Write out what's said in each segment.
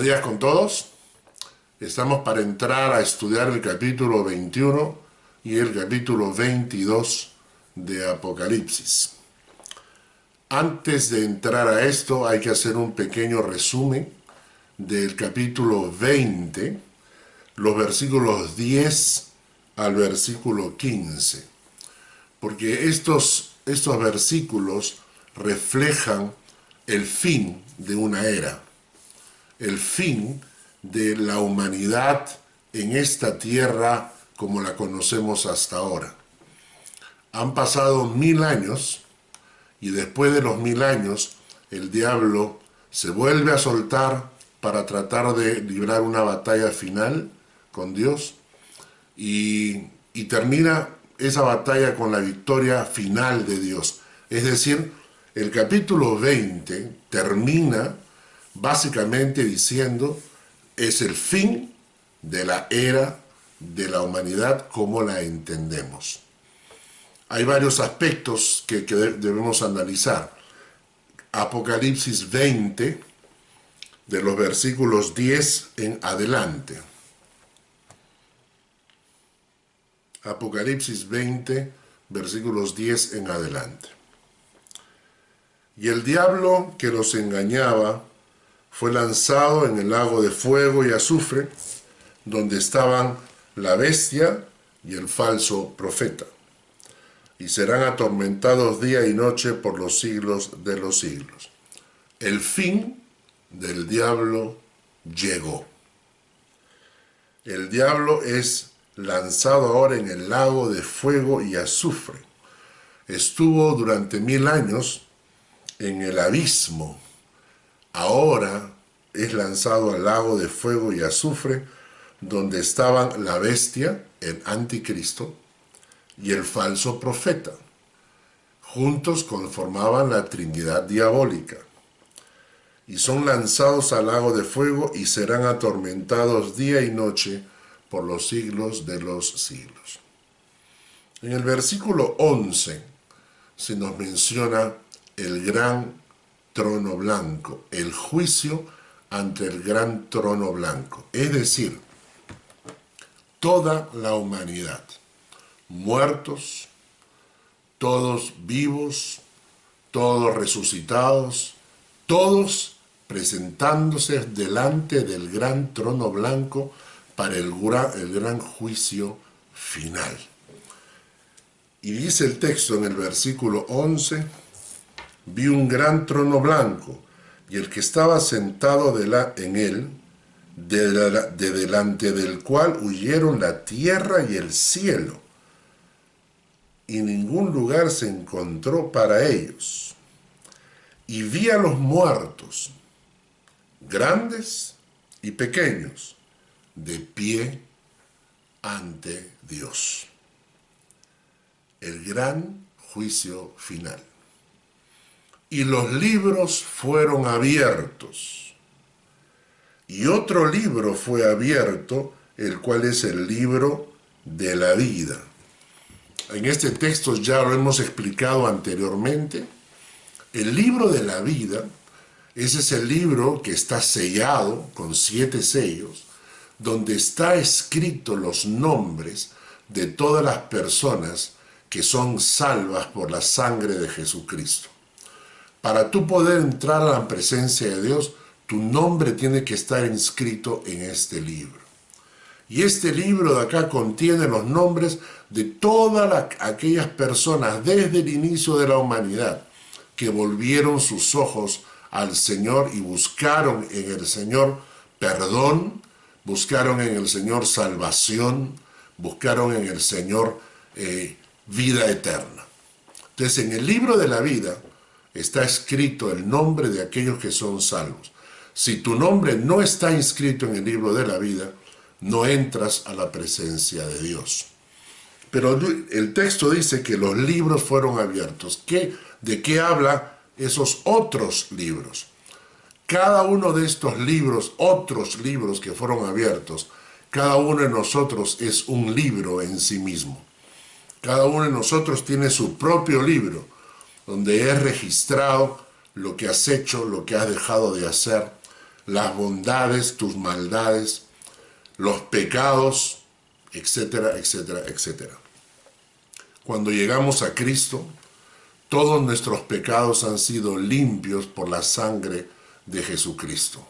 días con todos. Estamos para entrar a estudiar el capítulo 21 y el capítulo 22 de Apocalipsis. Antes de entrar a esto hay que hacer un pequeño resumen del capítulo 20, los versículos 10 al versículo 15, porque estos versículos reflejan el fin de una era, el fin de la humanidad en esta tierra como la conocemos hasta ahora. Han pasado 1000 años y después de los 1000 años el diablo se vuelve a soltar para tratar de librar una batalla final con Dios y termina esa batalla con la victoria final de Dios. Es decir, el capítulo 20 termina básicamente diciendo es el fin de la era de la humanidad como la entendemos. Hay varios aspectos que debemos analizar. Apocalipsis 20, de los versículos 10 en adelante. Apocalipsis 20, versículos 10 en adelante. Y el diablo que los engañaba fue lanzado en el lago de fuego y azufre, donde estaban la bestia y el falso profeta, y serán atormentados día y noche por los siglos de los siglos. El fin del diablo llegó. El diablo es lanzado ahora en el lago de fuego y azufre. Estuvo durante 1000 años en el abismo. Ahora es lanzado al lago de fuego y azufre, donde estaban la bestia, el anticristo, y el falso profeta. Juntos conformaban la Trinidad diabólica. Y son lanzados al lago de fuego y serán atormentados día y noche por los siglos de los siglos. En el versículo 11 se nos menciona el gran trono blanco, el juicio ante el gran trono blanco, es decir, toda la humanidad, muertos, todos vivos, todos resucitados, todos presentándose delante del gran trono blanco para el gran juicio final. Y dice el texto en el versículo 11, vi un gran trono blanco, y el que estaba sentado en él, de delante del cual huyeron la tierra y el cielo, y ningún lugar se encontró para ellos. Y vi a los muertos, grandes y pequeños, de pie ante Dios. El gran juicio final. Y los libros fueron abiertos. Y otro libro fue abierto, el cual es el libro de la vida. En este texto ya lo hemos explicado anteriormente. El libro de la vida, ese es el libro que está sellado con 7 sellos, donde está escrito los nombres de todas las personas que son salvas por la sangre de Jesucristo. Para tú poder entrar a la presencia de Dios, tu nombre tiene que estar inscrito en este libro. Y este libro de acá contiene los nombres de todas aquellas personas desde el inicio de la humanidad que volvieron sus ojos al Señor y buscaron en el Señor perdón, buscaron en el Señor salvación, buscaron en el Señor vida eterna. Entonces, en el libro de la vida está escrito el nombre de aquellos que son salvos. Si tu nombre no está inscrito en el libro de la vida, no entras a la presencia de Dios. Pero el texto dice que los libros fueron abiertos. ¿De qué habla esos otros libros? Cada uno de estos libros, otros libros que fueron abiertos, cada uno de nosotros es un libro en sí mismo. Cada uno de nosotros tiene su propio libro, donde es registrado lo que has hecho, lo que has dejado de hacer, las bondades, tus maldades, los pecados, etcétera, etcétera, etcétera. Cuando llegamos a Cristo, todos nuestros pecados han sido limpios por la sangre de Jesucristo.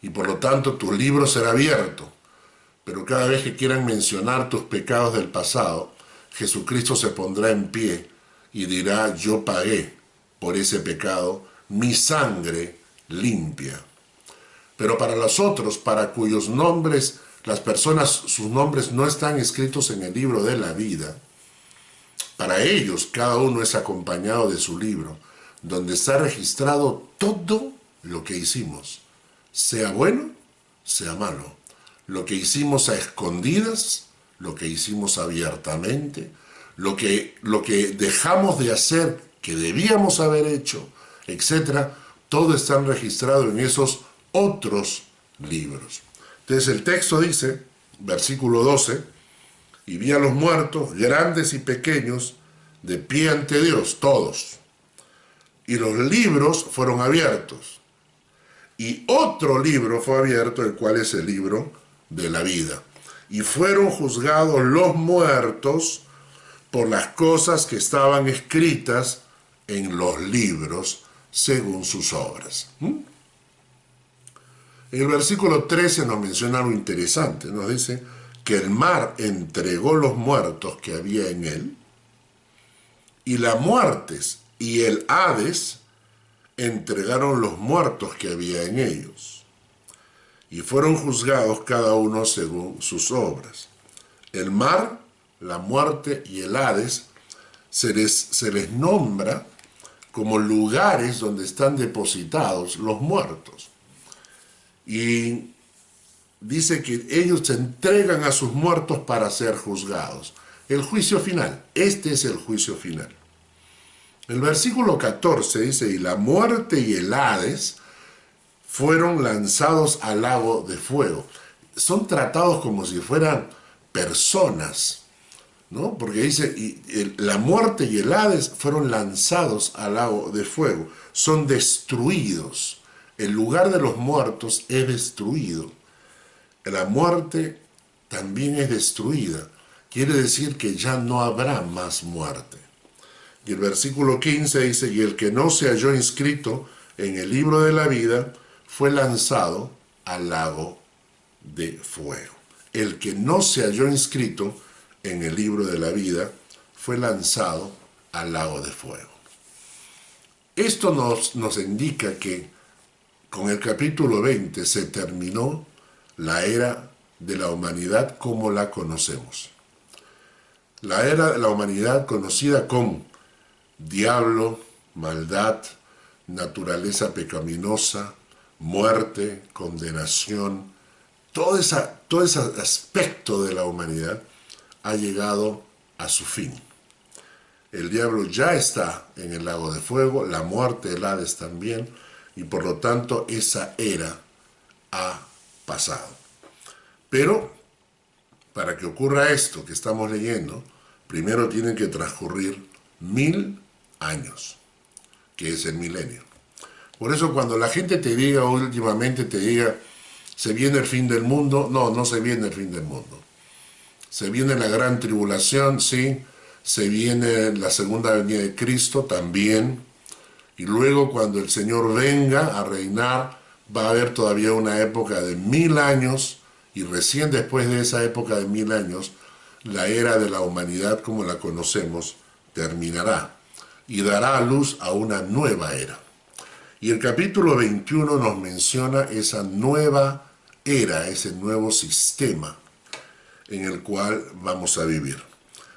Y por lo tanto tu libro será abierto. Pero cada vez que quieran mencionar tus pecados del pasado, Jesucristo se pondrá en pie y dirá: yo pagué por ese pecado, mi sangre limpia. Pero para los otros, para cuyos nombres, las personas, sus nombres no están escritos en el libro de la vida, para ellos cada uno es acompañado de su libro, donde está registrado todo lo que hicimos, sea bueno, sea malo, lo que hicimos a escondidas, lo que hicimos abiertamente, lo que dejamos de hacer que debíamos haber hecho, etc. Todo está registrado en esos otros libros. Entonces el texto dice, versículo 12, y vi a los muertos, grandes y pequeños, de pie ante Dios, todos. Y los libros fueron abiertos. Y otro libro fue abierto, el cual es el libro de la vida. Y fueron juzgados los muertos por las cosas que estaban escritas en los libros según sus obras. En el versículo 13 nos menciona algo interesante. Nos dice que el mar entregó los muertos que había en él, y la muerte y el Hades entregaron los muertos que había en ellos, y fueron juzgados cada uno según sus obras. El mar, la muerte y el Hades se les nombra como lugares donde están depositados los muertos. Y dice que ellos se entregan a sus muertos para ser juzgados. El juicio final, este es el juicio final. El versículo 14 dice, y la muerte y el Hades fueron lanzados al lago de fuego. Son tratados como si fueran personas, ¿no? Porque dice, la muerte y el Hades fueron lanzados al lago de fuego. Son destruidos. El lugar de los muertos es destruido. La muerte también es destruida. Quiere decir que ya no habrá más muerte. Y el versículo 15 dice, y el que no se halló inscrito en el libro de la vida fue lanzado al lago de fuego. El que no se halló inscrito en el libro de la vida fue lanzado al lago de fuego. Esto nos indica que con el capítulo 20 se terminó la era de la humanidad como la conocemos. La era de la humanidad conocida como diablo, maldad, naturaleza pecaminosa, muerte, condenación, todo ese aspecto de la humanidad ha llegado a su fin. El diablo ya está en el lago de fuego, la muerte, el Hades también, y por lo tanto esa era ha pasado. Pero para que ocurra esto que estamos leyendo, primero tienen que transcurrir 1000 años, que es el milenio. Por eso cuando la gente te diga, o últimamente te diga, se viene el fin del mundo, no se viene el fin del mundo. Se viene la gran tribulación, sí, se viene la segunda venida de Cristo también, y luego cuando el Señor venga a reinar, va a haber todavía una época de 1000 años, y recién después de esa época de 1000 años, la era de la humanidad como la conocemos terminará, y dará a luz a una nueva era. Y el capítulo 21 nos menciona esa nueva era, ese nuevo sistema en el cual vamos a vivir.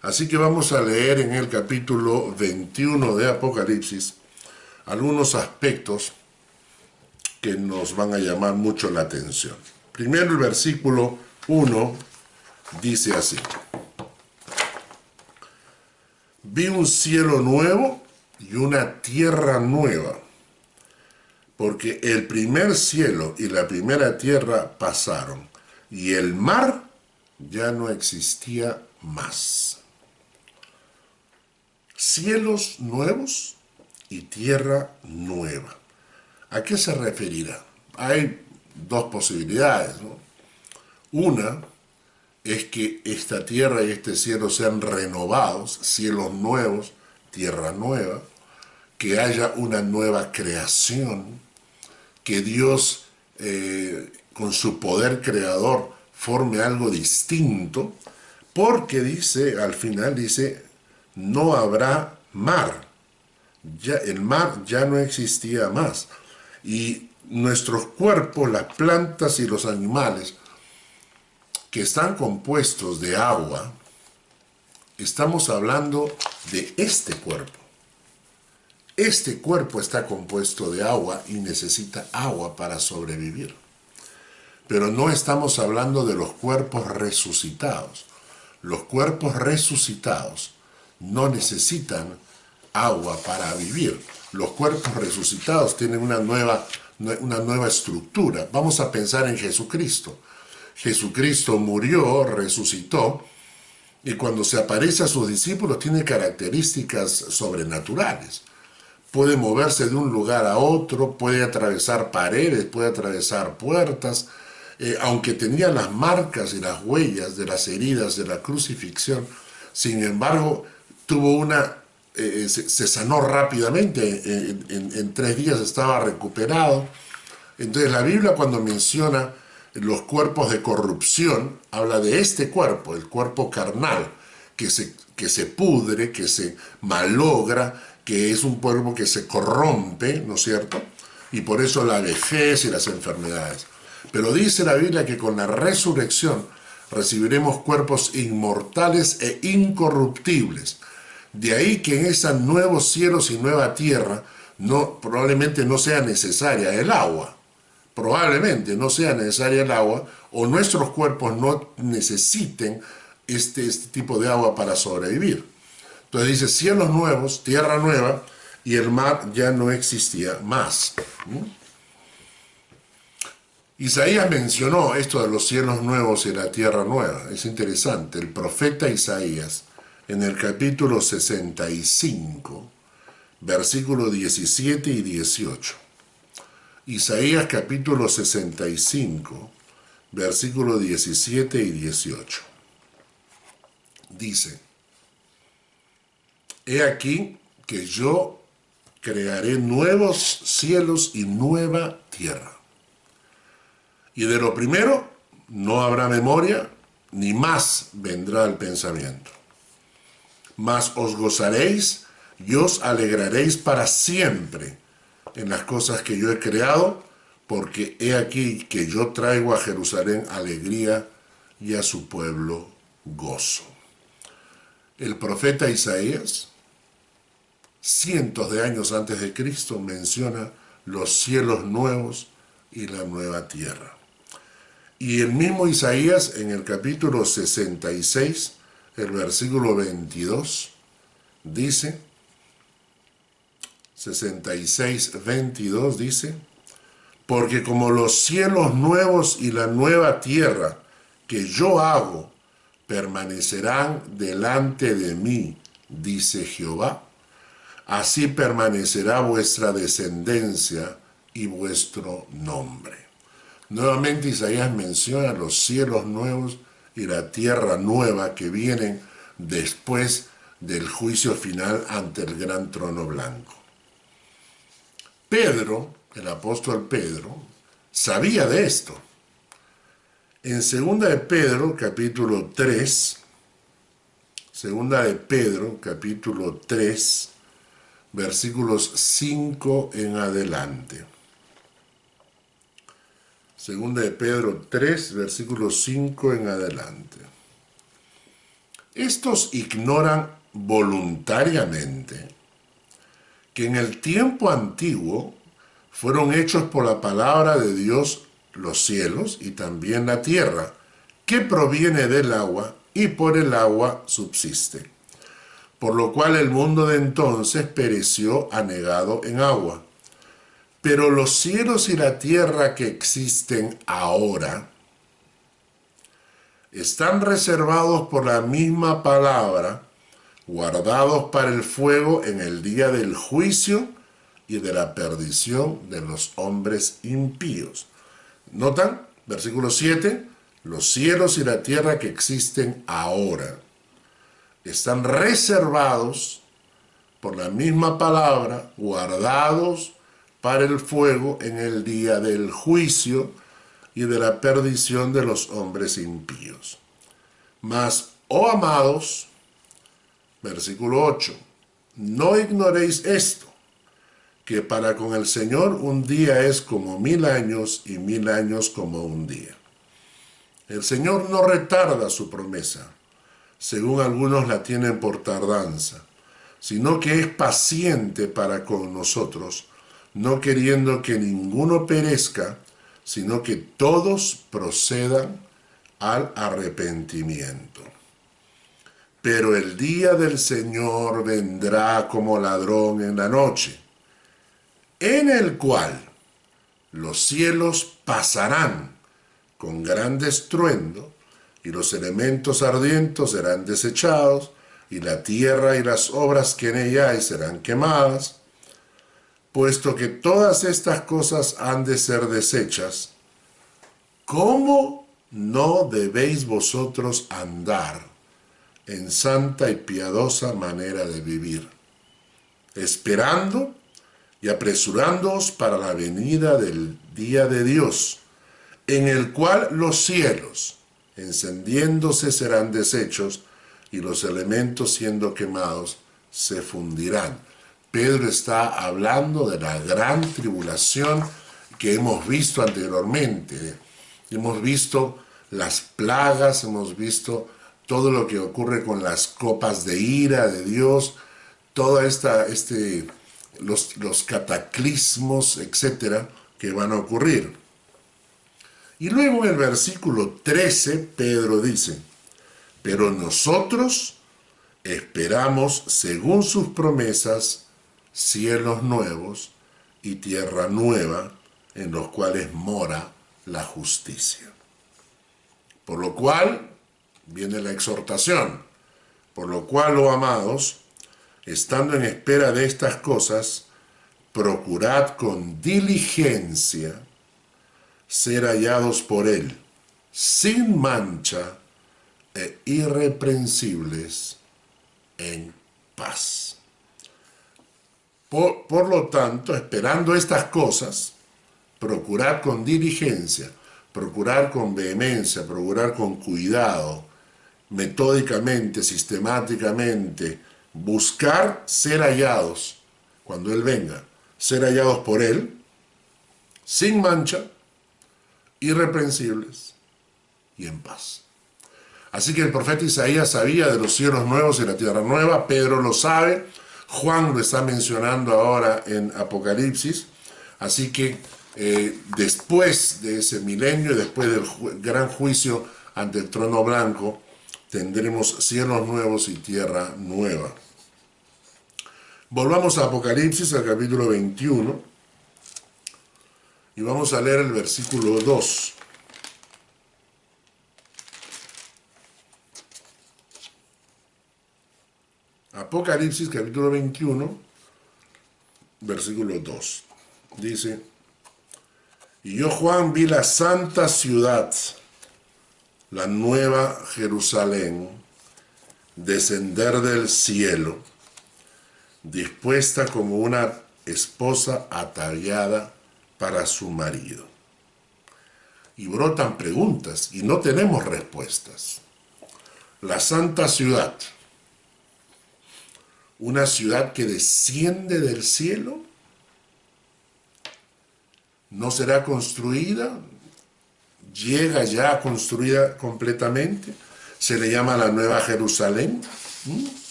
Así que vamos a leer en el capítulo 21 de Apocalipsis algunos aspectos que nos van a llamar mucho la atención. Primero el versículo 1 dice así: vi un cielo nuevo y una tierra nueva, porque el primer cielo y la primera tierra pasaron, y el mar ya no existía más. Cielos nuevos y tierra nueva. ¿A qué se referirá? Hay dos posibilidades, ¿no? Una es que esta tierra y este cielo sean renovados, cielos nuevos, tierra nueva, que haya una nueva creación, que Dios con su poder creador forme algo distinto, porque dice, al final dice, no habrá mar. Ya, el mar ya no existía más. Y nuestros cuerpos, las plantas y los animales que están compuestos de agua, estamos hablando de este cuerpo. Este cuerpo está compuesto de agua y necesita agua para sobrevivir. Pero no estamos hablando de los cuerpos resucitados. Los cuerpos resucitados no necesitan agua para vivir. Los cuerpos resucitados tienen una nueva estructura. Vamos a pensar en Jesucristo. Jesucristo murió, resucitó, y cuando se aparece a sus discípulos tiene características sobrenaturales. Puede moverse de un lugar a otro, puede atravesar paredes, puede atravesar puertas, aunque tenía las marcas y las huellas de las heridas de la crucifixión. Sin embargo, se sanó rápidamente, en 3 días estaba recuperado. Entonces la Biblia, cuando menciona los cuerpos de corrupción, habla de este cuerpo, el cuerpo carnal, que se pudre, que se malogra, que es un cuerpo que se corrompe, ¿no es cierto? Y por eso la vejez y las enfermedades. Pero dice la Biblia que con la resurrección recibiremos cuerpos inmortales e incorruptibles. De ahí que en esos nuevos cielos y nueva tierra probablemente no sea necesaria el agua. Probablemente no sea necesaria el agua, o nuestros cuerpos no necesiten este tipo de agua para sobrevivir. Entonces dice cielos nuevos, tierra nueva, y el mar ya no existía más. Isaías mencionó esto de los cielos nuevos y la tierra nueva. Es interesante. El profeta Isaías, en el capítulo 65, versículos 17 y 18. Isaías capítulo 65, versículos 17 y 18. Dice: He aquí que yo crearé nuevos cielos y nueva tierra. Y de lo primero no habrá memoria, ni más vendrá el pensamiento. Mas os gozaréis y os alegraréis para siempre en las cosas que yo he creado, porque he aquí que yo traigo a Jerusalén alegría y a su pueblo gozo. El profeta Isaías, cientos de años antes de Cristo, menciona los cielos nuevos y la nueva tierra. Y el mismo Isaías, en el capítulo 66, el versículo 22, dice, 66, 22 dice: Porque como los cielos nuevos y la nueva tierra que yo hago permanecerán delante de mí, dice Jehová, así permanecerá vuestra descendencia y vuestro nombre. Nuevamente Isaías menciona los cielos nuevos y la tierra nueva que vienen después del juicio final ante el gran trono blanco. Pedro, el apóstol Pedro, sabía de esto. En 2 de Pedro, capítulo 3, 2 de Pedro, capítulo 3, versículos 5 en adelante. 2 de Pedro 3, versículos 5 en adelante. Estos ignoran voluntariamente que en el tiempo antiguo fueron hechos por la palabra de Dios los cielos y también la tierra, que proviene del agua y por el agua subsiste. Por lo cual el mundo de entonces pereció anegado en agua. Pero los cielos y la tierra que existen ahora están reservados por la misma palabra, guardados para el fuego en el día del juicio y de la perdición de los hombres impíos. ¿Notan? Versículo 7. Los cielos y la tierra que existen ahora están reservados por la misma palabra, guardados para el fuego en el día del juicio y de la perdición de los hombres impíos. Mas, oh amados, versículo 8, no ignoréis esto, que para con el Señor un día es como 1000 años y 1000 años como un día. El Señor no retarda su promesa, según algunos la tienen por tardanza, sino que es paciente para con nosotros, no queriendo que ninguno perezca, sino que todos procedan al arrepentimiento. Pero el día del Señor vendrá como ladrón en la noche, en el cual los cielos pasarán con gran estruendo, y los elementos ardientes serán desechados, y la tierra y las obras que en ella hay serán quemadas. Puesto que todas estas cosas han de ser deshechas, ¿cómo no debéis vosotros andar en santa y piadosa manera de vivir, esperando y apresurándoos para la venida del día de Dios, en el cual los cielos, encendiéndose, serán deshechos, y los elementos siendo quemados se fundirán? Pedro está hablando de la gran tribulación que hemos visto anteriormente. Hemos visto las plagas, hemos visto todo lo que ocurre con las copas de ira de Dios, toda los cataclismos, etcétera, que van a ocurrir. Y luego en el versículo 13, Pedro dice, pero nosotros esperamos, según sus promesas, cielos nuevos y tierra nueva, en los cuales mora la justicia. Por lo cual, viene la exhortación, por lo cual, oh amados, estando en espera de estas cosas, procurad con diligencia ser hallados por él, sin mancha e irreprensibles en paz. Por lo tanto, esperando estas cosas, procurar con diligencia, procurar con vehemencia, procurar con cuidado, metódicamente, sistemáticamente, buscar ser hallados cuando Él venga, ser hallados por Él, sin mancha, irreprensibles y en paz. Así que el profeta Isaías sabía de los cielos nuevos y la tierra nueva, Pedro lo sabe, Juan lo está mencionando ahora en Apocalipsis, así que después de ese milenio, después del gran juicio ante el trono blanco, tendremos cielos nuevos y tierra nueva. Volvamos a Apocalipsis, al capítulo 21, y vamos a leer el versículo 2. Apocalipsis, capítulo 21, versículo 2. Dice, y yo, Juan, vi la santa ciudad, la nueva Jerusalén, descender del cielo, dispuesta como una esposa ataviada para su marido. Y brotan preguntas y no tenemos respuestas. La santa ciudad, una ciudad que desciende del cielo, no será construida, llega ya construida completamente, se le llama la Nueva Jerusalén.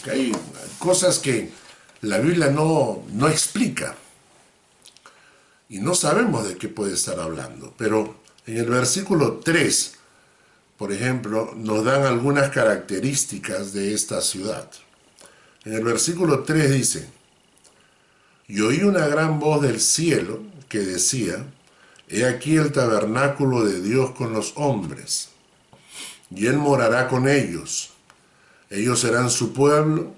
Hay cosas que la Biblia no explica y no sabemos de qué puede estar hablando, pero en el versículo 3, por ejemplo, nos dan algunas características de esta ciudad. En el versículo 3 dice, y oí una gran voz del cielo que decía, he aquí el tabernáculo de Dios con los hombres, y Él morará con ellos. Ellos serán su pueblo,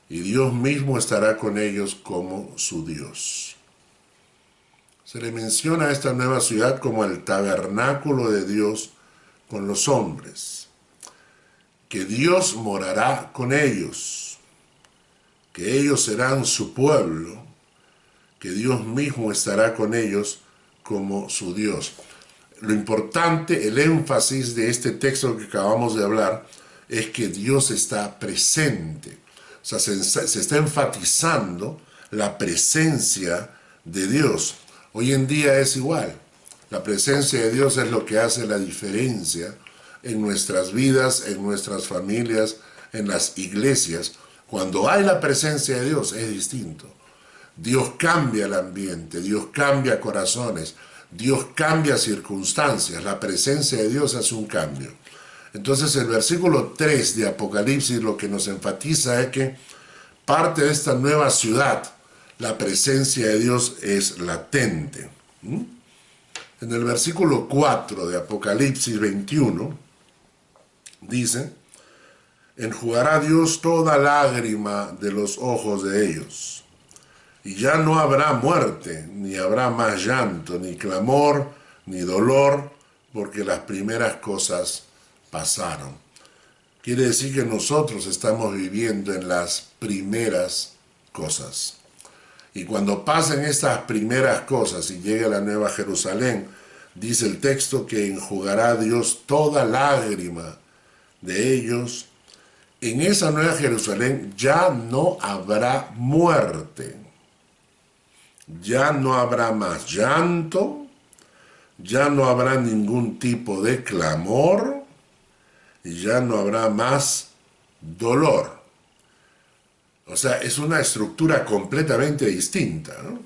y Dios mismo estará con ellos como su Dios. Se le menciona a esta nueva ciudad como el tabernáculo de Dios con los hombres, que Dios morará con ellos, que ellos serán su pueblo, que Dios mismo estará con ellos como su Dios. Lo importante, el énfasis de este texto que acabamos de hablar, es que Dios está presente. O sea, se está enfatizando la presencia de Dios. Hoy en día es igual. La presencia de Dios es lo que hace la diferencia en nuestras vidas, en nuestras familias, en las iglesias. Cuando hay la presencia de Dios es distinto. Dios cambia el ambiente, Dios cambia corazones, Dios cambia circunstancias. La presencia de Dios hace un cambio. Entonces el versículo 3 de Apocalipsis lo que nos enfatiza es que parte de esta nueva ciudad, la presencia de Dios es latente. En el versículo 4 de Apocalipsis 21 dice: enjugará Dios toda lágrima de los ojos de ellos, y ya no habrá muerte, ni habrá más llanto, ni clamor, ni dolor, porque las primeras cosas pasaron. Quiere decir que nosotros estamos viviendo en las primeras cosas. Y cuando pasen estas primeras cosas y llegue la Nueva Jerusalén, dice el texto que enjugará Dios toda lágrima de ellos. En esa Nueva Jerusalén ya no habrá muerte, ya no habrá más llanto, ya no habrá ningún tipo de clamor y ya no habrá más dolor. O sea, es una estructura completamente distinta, ¿no?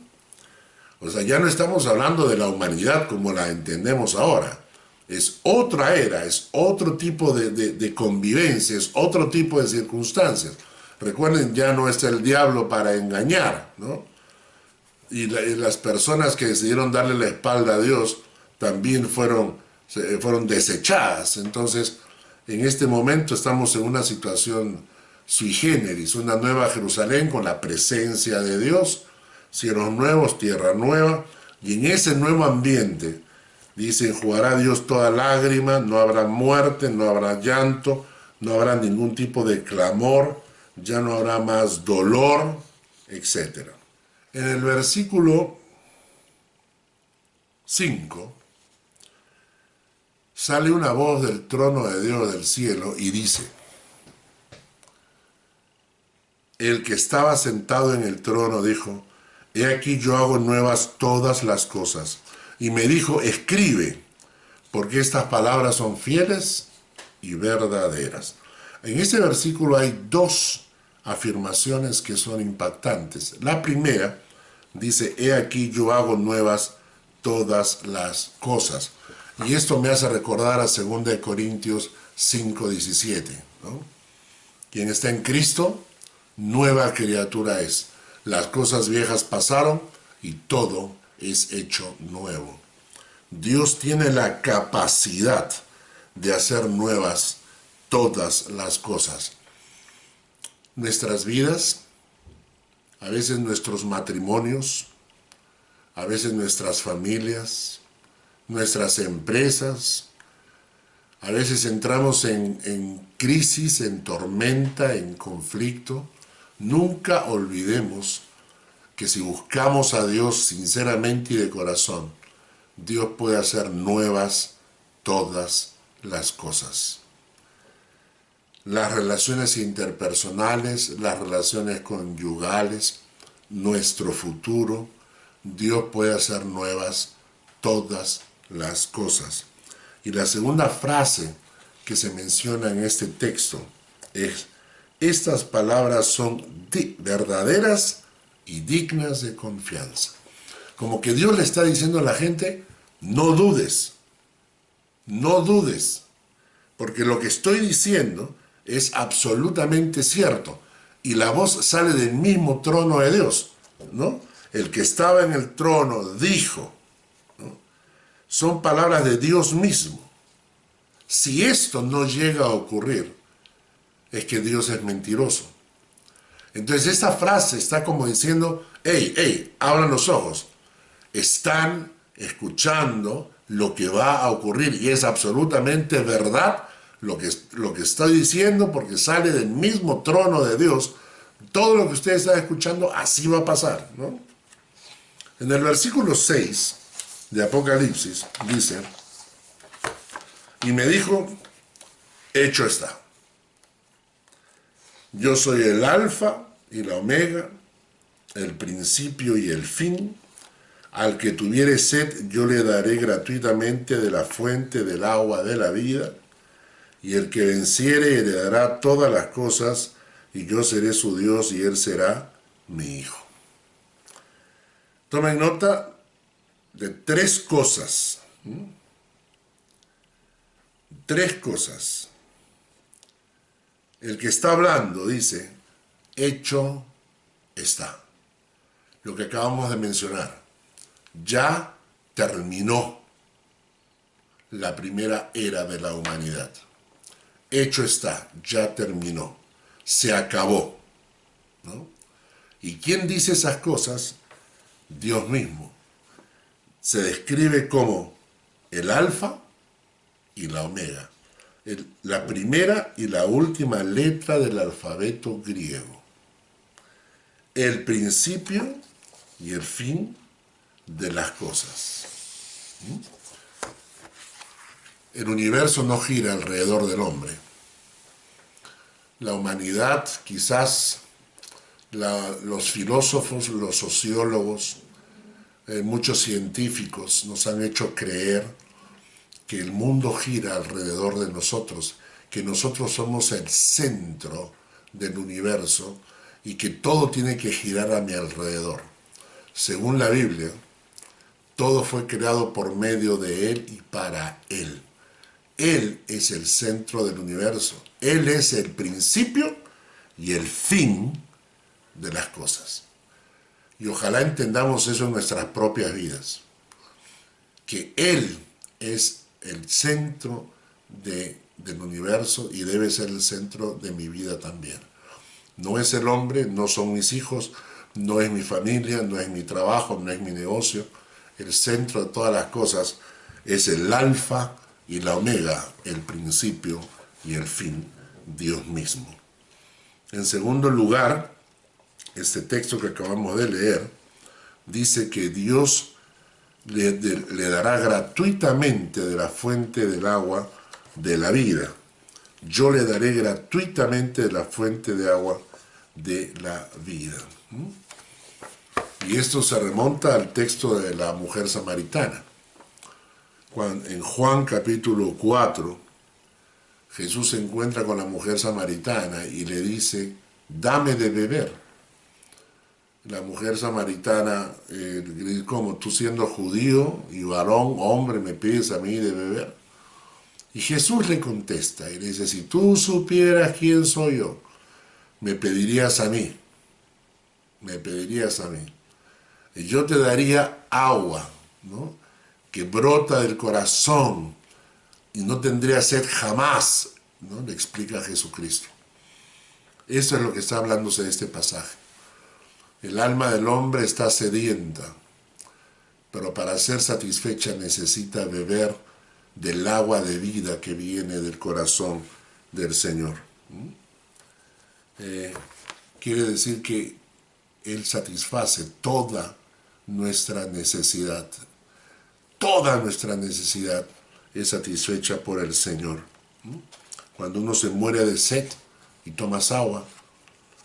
O sea, ya no estamos hablando de la humanidad como la entendemos ahora. Es otra era, es otro tipo de convivencia, es otro tipo de circunstancias. Recuerden, ya no está el diablo para engañar, ¿no? Y las personas que decidieron darle la espalda a Dios también fueron desechadas. Entonces, en este momento estamos en una situación sui generis, una nueva Jerusalén con la presencia de Dios, cielos nuevos, tierra nueva, y en ese nuevo ambiente, dice, enjugará Dios toda lágrima, no habrá muerte, no habrá llanto, no habrá ningún tipo de clamor, ya no habrá más dolor, etc. En el versículo 5 sale una voz del trono de Dios del cielo y dice: el que estaba sentado en el trono dijo: he aquí yo hago nuevas todas las cosas. Y me dijo: escribe, porque estas palabras son fieles y verdaderas. En este versículo hay dos afirmaciones que son impactantes. La primera dice: he aquí yo hago nuevas todas las cosas. Y esto me hace recordar a 2 Corintios 5:17, ¿no? Quien está en Cristo, nueva criatura es. Las cosas viejas pasaron y todo es hecho nuevo. Dios tiene la capacidad de hacer nuevas todas las cosas. Nuestras vidas, a veces nuestros matrimonios, a veces nuestras familias, nuestras empresas, a veces entramos en crisis, en tormenta, en conflicto. Nunca olvidemos que si buscamos a Dios sinceramente y de corazón, Dios puede hacer nuevas todas las cosas. Las relaciones interpersonales, las relaciones conyugales, nuestro futuro, Dios puede hacer nuevas todas las cosas. Y la segunda frase que se menciona en este texto es: estas palabras son verdaderas y dignas de confianza. Como que Dios le está diciendo a la gente: no dudes, no dudes, porque lo que estoy diciendo es absolutamente cierto. Y la voz sale del mismo trono de Dios, ¿no? El que estaba en el trono dijo, ¿no? Son palabras de Dios mismo. Si esto no llega a ocurrir, es que Dios es mentiroso. Entonces esta frase está como diciendo: hey, abran los ojos. están escuchando lo que va a ocurrir y es absolutamente verdad lo que estoy diciendo porque sale del mismo trono de Dios. Todo lo que ustedes están escuchando así va a pasar, ¿no? En el versículo 6 de Apocalipsis dice: y me dijo, hecho está. Yo soy el alfa y la omega, el principio y el fin. Al que tuviere sed, yo le daré gratuitamente de la fuente del agua de la vida, y el que venciere heredará todas las cosas, y yo seré su Dios y él será mi hijo. Tomen nota de tres cosas. Tres cosas. El que está hablando dice, hecho está. Lo que acabamos de mencionar. Ya terminó la primera era de la humanidad. Hecho está, ya terminó, se acabó, ¿no? ¿Y quién dice esas cosas? Dios mismo. Se describe como el alfa y la omega, la primera y la última letra del alfabeto griego, el principio y el fin de las cosas. El universo no gira alrededor del hombre. La humanidad, quizás los filósofos, los sociólogos, muchos científicos nos han hecho creer que el mundo gira alrededor de nosotros, que nosotros somos el centro del universo y que todo tiene que girar a mi alrededor. Según la Biblia, todo fue creado por medio de Él y para Él. Él es el centro del universo. Él es el principio y el fin de las cosas. Y ojalá entendamos eso en nuestras propias vidas. Que Él es el centro del universo y debe ser el centro de mi vida también. No es el hombre, no son mis hijos, no es mi familia, no es mi trabajo, no es mi negocio. El centro de todas las cosas es el alfa y la omega, el principio y el fin, Dios mismo. En segundo lugar, este texto que acabamos de leer dice que Dios le dará gratuitamente de la fuente del agua de la vida. Yo le daré gratuitamente de la fuente de agua de la vida. Y esto se remonta al texto de la mujer samaritana. En Juan capítulo 4, Jesús se encuentra con la mujer samaritana y le dice, dame de beber. La mujer samaritana le dice, ¿cómo? Tú siendo judío y varón, hombre, me pides a mí de beber. Y Jesús le contesta y le dice, si tú supieras quién soy yo, me pedirías a mí. Me pedirías a mí. Y yo te daría agua, ¿no?, que brota del corazón y no tendría sed jamás, ¿no?, le explica Jesucristo. Eso es lo que está hablándose de este pasaje. El alma del hombre está sedienta, pero para ser satisfecha necesita beber del agua de vida que viene del corazón del Señor. Quiere decir que Él satisface toda nuestra necesidad. Toda nuestra necesidad es satisfecha por el Señor. Cuando uno se muere de sed y tomas agua,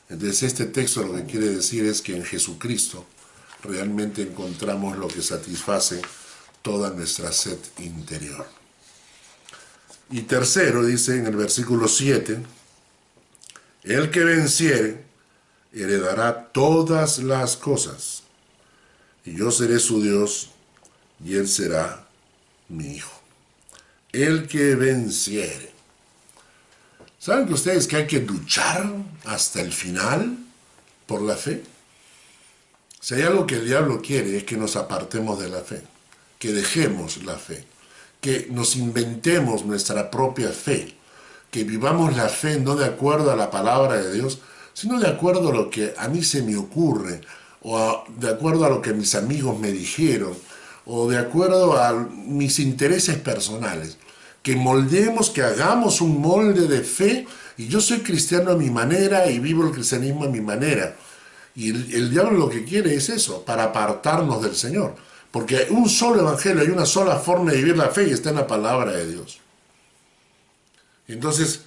entonces este texto lo que quiere decir es que en Jesucristo realmente encontramos lo que satisface toda nuestra sed interior. Y tercero, dice en el versículo 7, el que venciere heredará todas las cosas, y yo seré su Dios, y él será mi hijo. El que venciere. ¿Saben que ustedes que hay que luchar hasta el final por la fe? Si hay algo que el diablo quiere es que nos apartemos de la fe, que dejemos la fe, que nos inventemos nuestra propia fe, que vivamos la fe no de acuerdo a la palabra de Dios, sino de acuerdo a lo que a mí se me ocurre, de acuerdo a lo que mis amigos me dijeron, o de acuerdo a mis intereses personales. Que moldeemos, que hagamos un molde de fe, y yo soy cristiano a mi manera y vivo el cristianismo a mi manera. Y el diablo lo que quiere es eso, para apartarnos del Señor. Porque hay un solo evangelio, hay una sola forma de vivir la fe y está en la palabra de Dios. Entonces,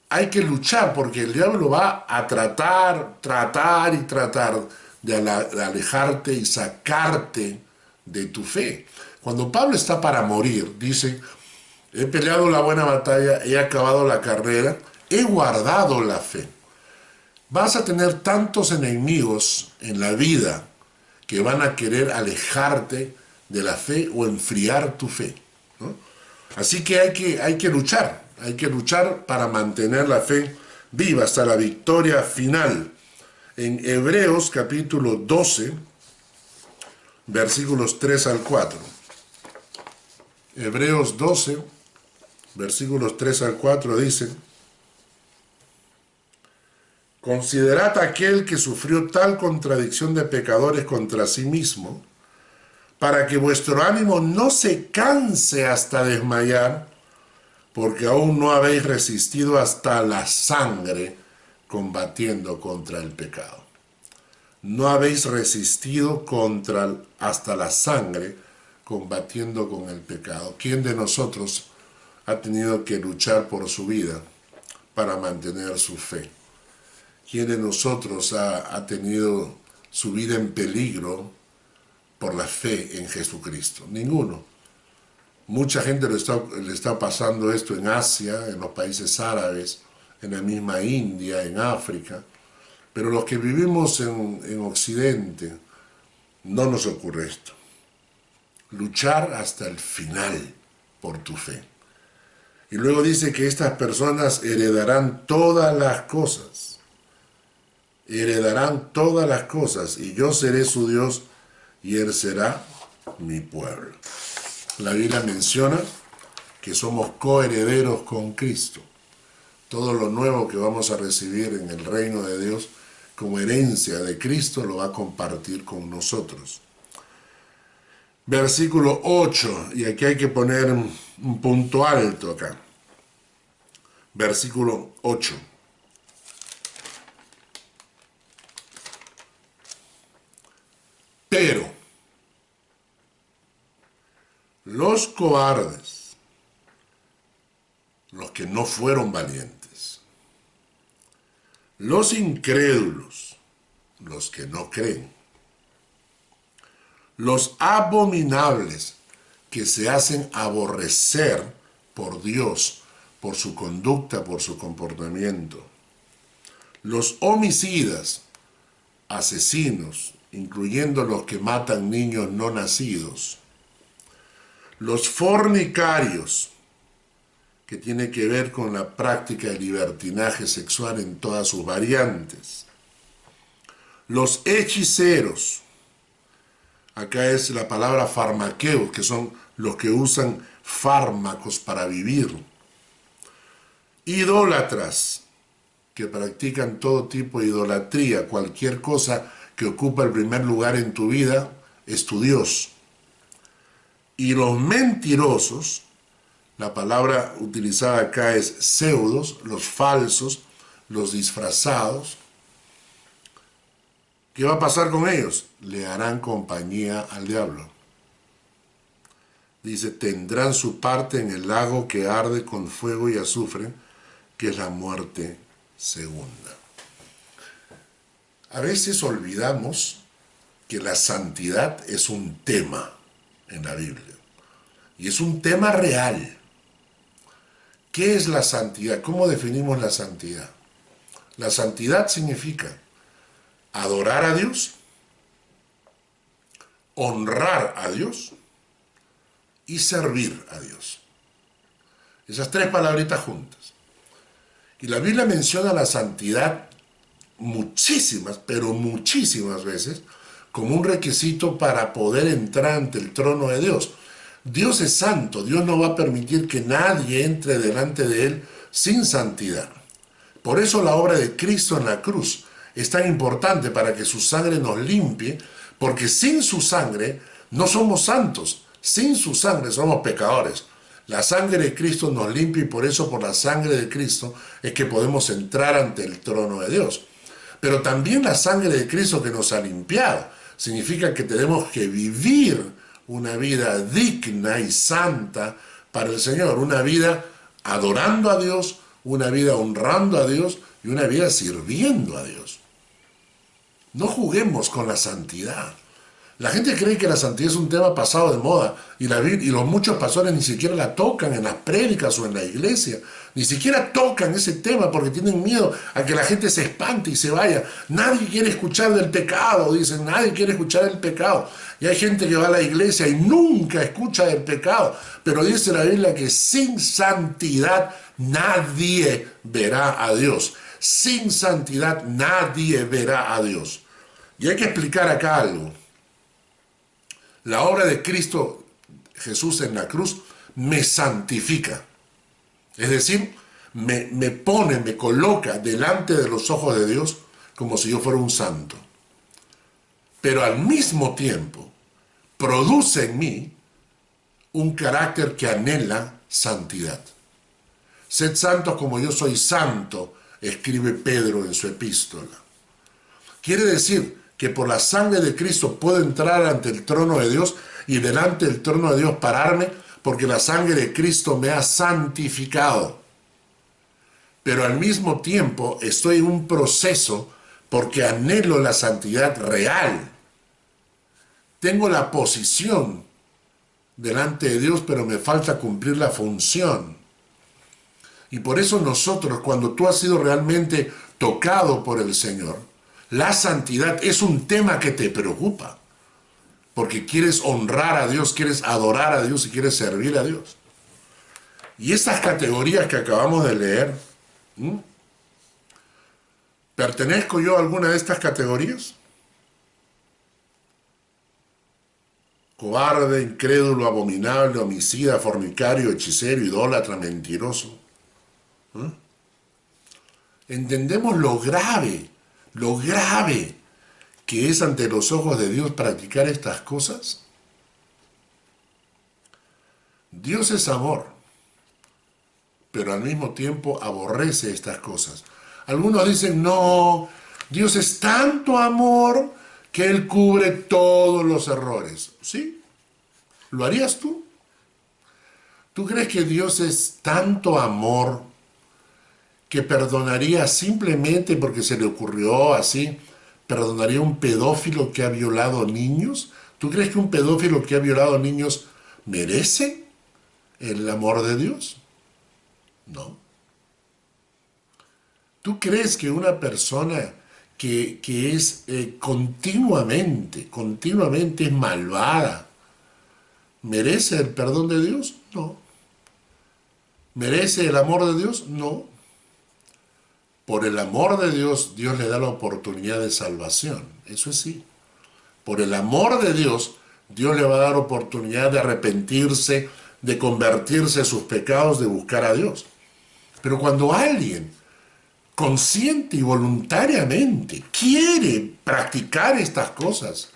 hay que luchar porque el diablo va a tratar de alejarte y sacarte de tu fe. Cuando Pablo está para morir, dice, he peleado la buena batalla, he acabado la carrera, he guardado la fe. Vas a tener tantos enemigos en la vida que van a querer alejarte de la fe o enfriar tu fe, ¿no? Así que hay que luchar para mantener la fe viva hasta la victoria final. En Hebreos capítulo 12, versículos 3 al 4. Hebreos 12, versículos 3 al 4 dice: considerad a aquel que sufrió tal contradicción de pecadores contra sí mismo, para que vuestro ánimo no se canse hasta desmayar, porque aún no habéis resistido hasta la sangre combatiendo contra el pecado. No habéis resistido hasta la sangre combatiendo con el pecado. ¿Quién de nosotros ha tenido que luchar por su vida para mantener su fe? ¿Quién de nosotros ha tenido su vida en peligro por la fe en Jesucristo? Ninguno. Mucha gente le está pasando esto en Asia, en los países árabes, en la misma India, en África. Pero los que vivimos en Occidente, no nos ocurre esto. Luchar hasta el final por tu fe. Y luego dice que estas personas heredarán todas las cosas. Heredarán todas las cosas, y yo seré su Dios, y él será mi pueblo. La Biblia menciona que somos coherederos con Cristo. Todo lo nuevo que vamos a recibir en el reino de Dios como herencia de Cristo lo va a compartir con nosotros. Versículo 8, y aquí hay que poner un punto alto acá. Versículo 8. Pero los cobardes, los que no fueron valientes, los incrédulos, los que no creen, los abominables que se hacen aborrecer por Dios, por su conducta, por su comportamiento, los homicidas, asesinos, incluyendo los que matan niños no nacidos, los fornicarios, que tiene que ver con la práctica de libertinaje sexual en todas sus variantes, los hechiceros, acá es la palabra farmaqueos, que son los que usan fármacos para vivir, idólatras, que practican todo tipo de idolatría, cualquier cosa que ocupa el primer lugar en tu vida es tu Dios. Y los mentirosos, la palabra utilizada acá es pseudos, los falsos, los disfrazados. ¿Qué va a pasar con ellos? Le harán compañía al diablo. Dice, tendrán su parte en el lago que arde con fuego y azufre, que es la muerte segunda. A veces olvidamos que la santidad es un tema en la Biblia. Y es un tema real. ¿Qué es la santidad? ¿Cómo definimos la santidad? La santidad significa adorar a Dios, honrar a Dios y servir a Dios. Esas tres palabritas juntas. Y la Biblia menciona la santidad muchísimas, pero muchísimas veces, como un requisito para poder entrar ante el trono de Dios. Dios es santo, Dios no va a permitir que nadie entre delante de Él sin santidad. Por eso la obra de Cristo en la cruz es tan importante para que su sangre nos limpie, porque sin su sangre no somos santos, sin su sangre somos pecadores. La sangre de Cristo nos limpia y por eso, por la sangre de Cristo, es que podemos entrar ante el trono de Dios. Pero también la sangre de Cristo que nos ha limpiado significa que tenemos que vivir una vida digna y santa para el Señor, una vida adorando a Dios, una vida honrando a Dios y una vida sirviendo a Dios. No juguemos con la santidad. La gente cree que la santidad es un tema pasado de moda y los muchos pastores ni siquiera la tocan en las prédicas o en la iglesia. Ni siquiera tocan ese tema porque tienen miedo a que la gente se espante y se vaya. Nadie quiere escuchar del pecado, dicen, nadie quiere escuchar del pecado. Y hay gente que va a la iglesia y nunca escucha del pecado. Pero dice la Biblia que sin santidad nadie verá a Dios. Sin santidad nadie verá a Dios. Y hay que explicar acá algo. La obra de Cristo Jesús en la cruz me santifica. Es decir, me pone, me coloca delante de los ojos de Dios como si yo fuera un santo. Pero al mismo tiempo produce en mí un carácter que anhela santidad. Sed santos como yo soy santo, escribe Pedro en su epístola. Quiere decir que por la sangre de Cristo puedo entrar ante el trono de Dios y delante del trono de Dios pararme porque la sangre de Cristo me ha santificado. Pero al mismo tiempo estoy en un proceso porque anhelo la santidad real. Tengo la posición delante de Dios, pero me falta cumplir la función. Y por eso nosotros, cuando tú has sido realmente tocado por el Señor, la santidad es un tema que te preocupa, porque quieres honrar a Dios, quieres adorar a Dios y quieres servir a Dios. Y estas categorías que acabamos de leer, ¿pertenezco yo a alguna de estas categorías? Cobarde, incrédulo, abominable, homicida, fornicario, hechicero, idólatra, mentiroso. ¿Entendemos lo grave que es ante los ojos de Dios practicar estas cosas? Dios es amor, pero al mismo tiempo aborrece estas cosas. Algunos dicen, no, Dios es tanto amor que Él cubre todos los errores. ¿Sí? ¿Lo harías tú? ¿Tú crees que Dios es tanto amor que perdonaría simplemente porque se le ocurrió así? ¿Perdonaría a un pedófilo que ha violado niños? ¿Tú crees que un pedófilo que ha violado niños merece el amor de Dios? No. ¿Tú crees que una persona que es continuamente es malvada, merece el perdón de Dios? No. ¿Merece el amor de Dios? No. Por el amor de Dios, Dios le da la oportunidad de salvación. Eso es sí. Por el amor de Dios, Dios le va a dar oportunidad de arrepentirse, de convertirse en sus pecados, de buscar a Dios. Pero cuando alguien consciente y voluntariamente quiere practicar estas cosas,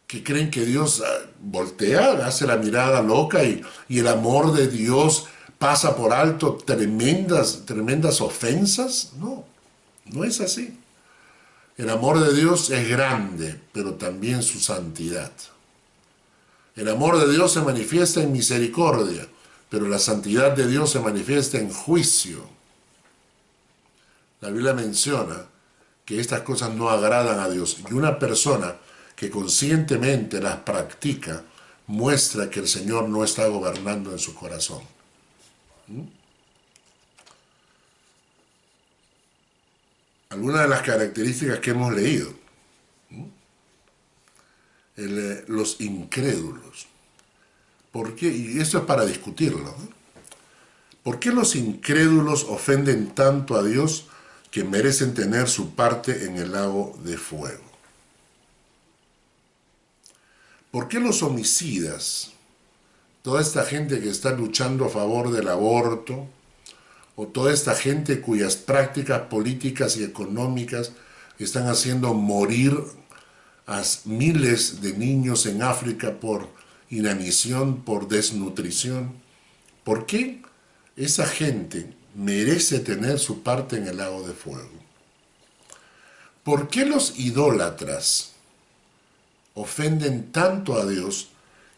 que creen que Dios voltea, hace la mirada loca y el amor de Dios pasa por alto tremendas ofensas. No, no es así. El amor de Dios es grande, pero también su santidad. El amor de Dios se manifiesta en misericordia, pero la santidad de Dios se manifiesta en juicio. La Biblia menciona que estas cosas no agradan a Dios, y una persona que conscientemente las practica muestra que el Señor no está gobernando en su corazón. Algunas de las características que hemos leído. Los incrédulos. ¿Por qué? Y esto es para discutirlo. ¿Por qué los incrédulos ofenden tanto a Dios que merecen tener su parte en el lago de fuego? ¿Por qué los homicidas, toda esta gente que está luchando a favor del aborto o toda esta gente cuyas prácticas políticas y económicas están haciendo morir a miles de niños en África por inanición, por desnutrición. ¿Por qué esa gente merece tener su parte en el lago de fuego? ¿Por qué los idólatras ofenden tanto a Dios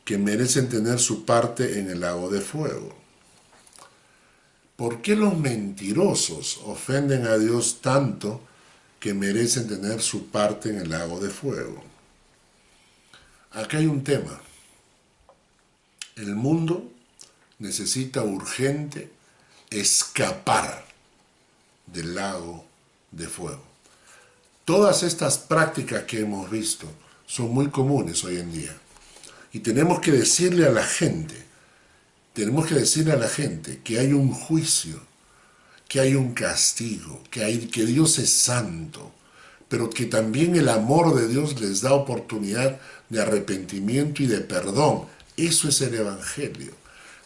que merecen tener su parte en el lago de fuego? ¿Por qué los mentirosos ofenden a Dios tanto que merecen tener su parte en el lago de fuego? Acá hay un tema. El mundo necesita urgente escapar del lago de fuego. Todas estas prácticas que hemos visto son muy comunes hoy en día. Y tenemos que decirle a la gente, que hay un juicio, que hay un castigo, que Dios es santo, pero que también el amor de Dios les da oportunidad de arrepentimiento y de perdón. Eso es el Evangelio.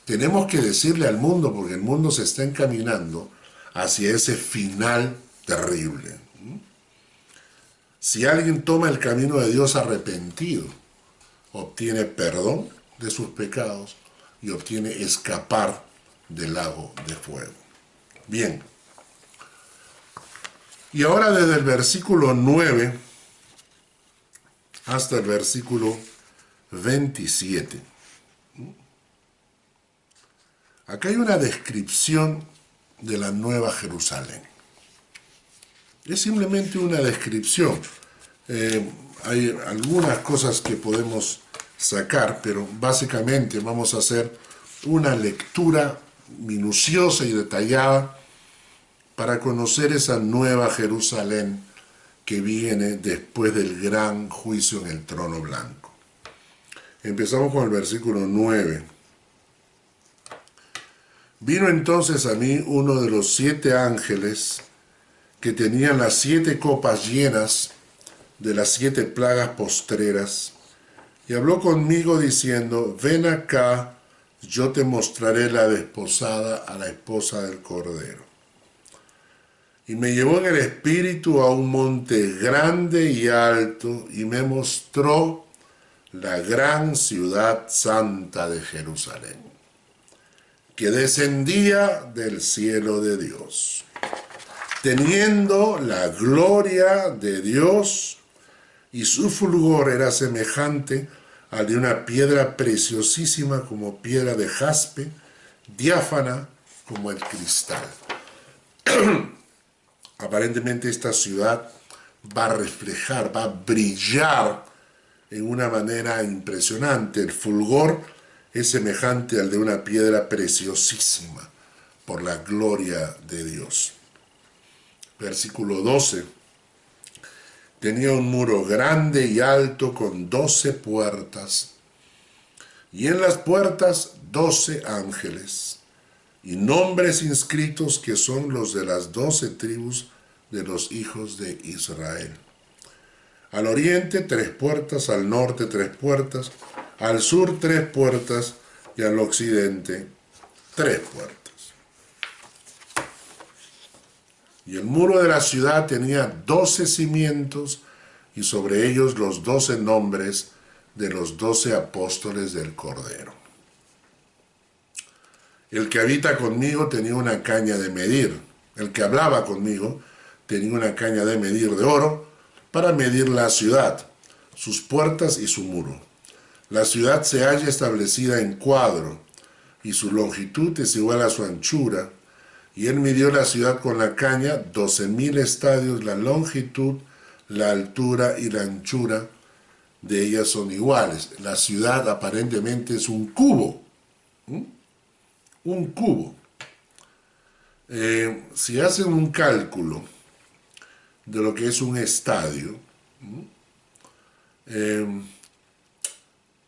Tenemos que decirle al mundo, porque el mundo se está encaminando hacia ese final terrible. Si alguien toma el camino de Dios arrepentido, obtiene perdón de sus pecados y obtiene escapar del lago de fuego. Bien. Y ahora desde el versículo 9 hasta el versículo 27. Acá hay una descripción de la Nueva Jerusalén. Es simplemente una descripción. Hay algunas cosas que podemos sacar, pero básicamente vamos a hacer una lectura minuciosa y detallada para conocer esa Nueva Jerusalén que viene después del gran juicio en el trono blanco. Empezamos con el versículo 9. Vino entonces a mí uno de los 7 ángeles que tenían las 7 copas llenas de las 7 plagas postreras, y habló conmigo diciendo: ven acá, yo te mostraré la desposada a la esposa del Cordero. Y me llevó en el espíritu a un monte grande y alto, y me mostró la gran ciudad santa de Jerusalén, que descendía del cielo de Dios, teniendo la gloria de Dios, y su fulgor era semejante al de una piedra preciosísima como piedra de jaspe, diáfana como el cristal. Aparentemente esta ciudad va a reflejar, va a brillar en una manera impresionante. El fulgor es semejante al de una piedra preciosísima por la gloria de Dios. Versículo 12. Tenía un muro grande y alto con 12 puertas, y en las puertas 12 ángeles, y nombres inscritos que son los de las 12 tribus de los hijos de Israel. Al oriente 3 puertas, al norte 3 puertas, al sur 3 puertas, y al occidente 3 puertas. Y el muro de la ciudad tenía 12 cimientos, y sobre ellos los 12 nombres de los 12 apóstoles del Cordero. El que habita conmigo tenía una caña de medir. El que hablaba conmigo tenía una caña de medir de oro para medir la ciudad, sus puertas y su muro. La ciudad se halla establecida en cuadro, y su longitud es igual a su anchura. Y él midió la ciudad con la caña, 12.000 estadios, la longitud, la altura y la anchura de ellas son iguales. La ciudad aparentemente es un cubo. Un cubo. Si hacen un cálculo de lo que es un estadio,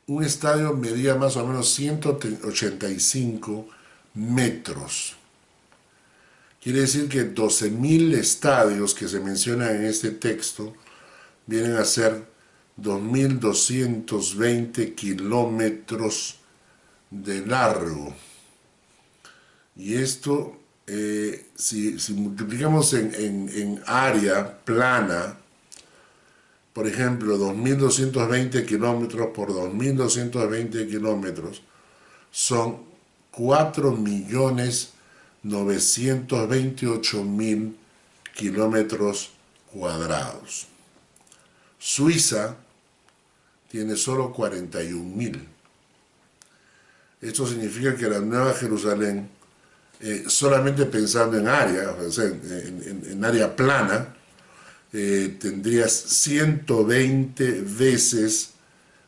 un estadio medía más o menos 185 metros. Quiere decir que 12.000 estadios que se mencionan en este texto vienen a ser 2.220 kilómetros de largo. Y esto si multiplicamos en área plana, por ejemplo, 2.220 kilómetros por 2.220 kilómetros, son 4.928.000 kilómetros cuadrados. Suiza tiene solo 41.000. Esto significa que la Nueva Jerusalén, solamente pensando en área, o sea, en área plana, tendrías 120 veces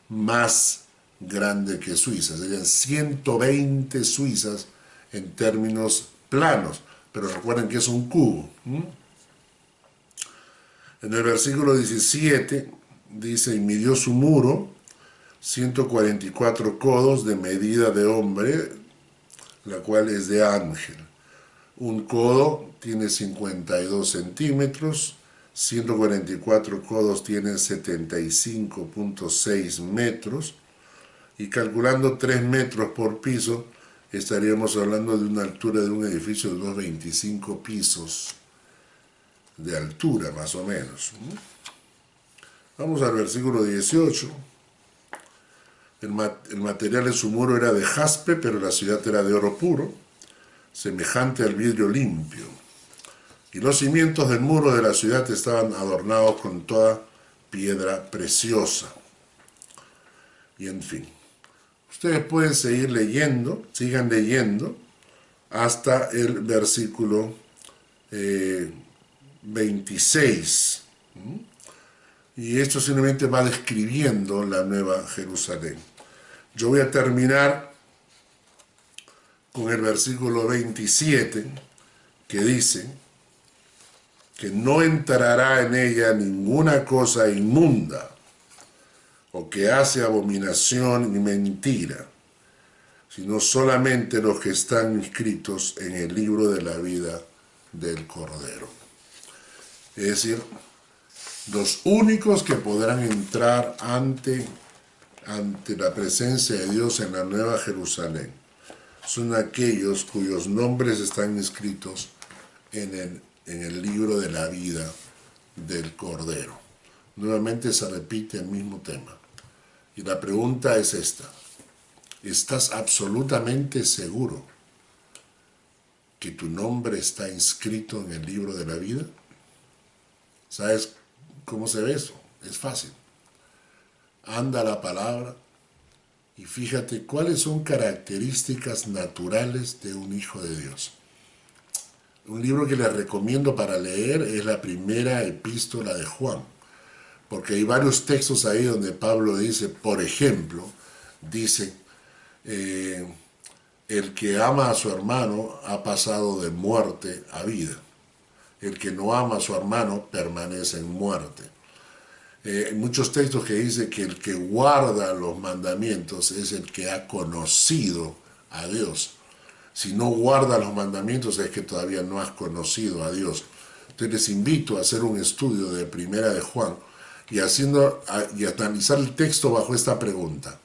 más grande que Suiza. Serían 120 Suizas en términos planos. Pero recuerden que es un cubo. En el versículo 17 dice, y midió su muro 144 codos de medida de hombre, la cual es de ángel. Un codo tiene 52 centímetros, 144 codos tienen 75.6 metros, y calculando 3 metros por piso, estaríamos hablando de una altura de un edificio de unos 25 pisos de altura, más o menos. Vamos al versículo 18. El material de su muro era de jaspe, pero la ciudad era de oro puro, semejante al vidrio limpio. Y los cimientos del muro de la ciudad estaban adornados con toda piedra preciosa. Y en fin, ustedes pueden seguir leyendo, sigan leyendo, hasta el versículo 26. Y esto simplemente va describiendo la Nueva Jerusalén. Yo voy a terminar con el versículo 27, que dice que no entrará en ella ninguna cosa inmunda, o que hace abominación y mentira, sino solamente los que están inscritos en el libro de la vida del Cordero. Es decir, los únicos que podrán entrar ante la presencia de Dios en la Nueva Jerusalén son aquellos cuyos nombres están inscritos en el libro de la vida del Cordero. Nuevamente se repite el mismo tema. Y la pregunta es esta: ¿estás absolutamente seguro que tu nombre está inscrito en el libro de la vida? ¿Sabes cómo se ve eso? Es fácil. Anda a la palabra y fíjate cuáles son características naturales de un hijo de Dios. Un libro que les recomiendo para leer es la primera epístola de Juan, porque hay varios textos ahí donde Pablo dice, por ejemplo, dice, el que ama a su hermano ha pasado de muerte a vida. El que no ama a su hermano permanece en muerte. Hay muchos textos que dicen que el que guarda los mandamientos es el que ha conocido a Dios. Si no guarda los mandamientos es que todavía no has conocido a Dios. Entonces les invito a hacer un estudio de Primera de Juan y analizar el texto bajo esta pregunta: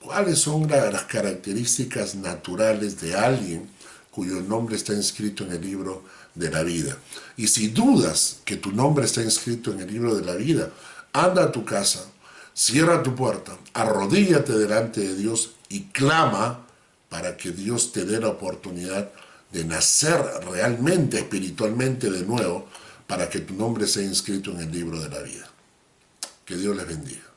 ¿cuáles son las características naturales de alguien cuyo nombre está inscrito en el libro de la vida? Y si dudas que tu nombre está inscrito en el libro de la vida, anda a tu casa, cierra tu puerta, arrodíllate delante de Dios y clama para que Dios te dé la oportunidad de nacer realmente, espiritualmente de nuevo, para que tu nombre sea inscrito en el libro de la vida. Que Dios les bendiga.